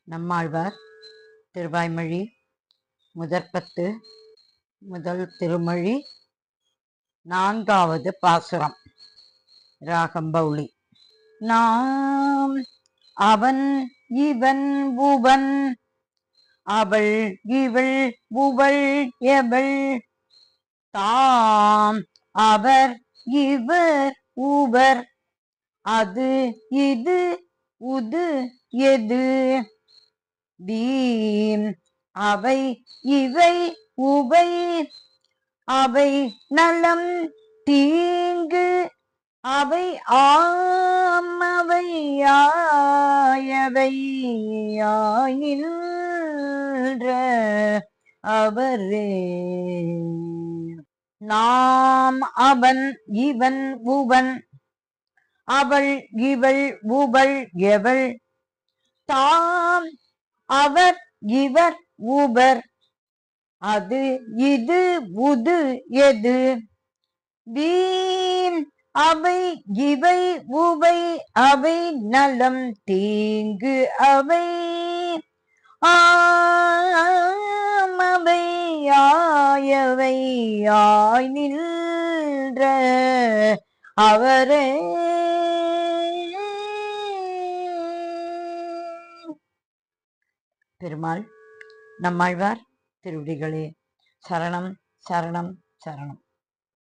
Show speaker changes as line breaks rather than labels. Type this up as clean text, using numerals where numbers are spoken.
நம்மாழ்வார் திருவாய்மொழி முதற்பத்து முதல் திருமொழி நான்காவது பாசுரம். ராகம் பௌளி. நாம் அவன் இவன் உவன் அவள் இவள் உவள் எவள் தாம் அவர் இவர் உவர் அது இது உது எது வீம் அவை இவை உவை அவை நலம் தீங்கு அவை ஆம் அவை ஆயவை ஆயின்ற அவரே. நாம் அவன் இவன் உவன் அவள் இவள் உவள் எவள் தாம் அவர் இவர் உவர் அது இது உது எது வீம் அவை இவை உவை அவை நலம் தீங்கு அவை ஆம் அவை ஆயவை ஆய் நின்ற அவரே. பெருமாள் நம்மாழ்வார் திருவடிகளே சரணம் சரணம் சரணம்.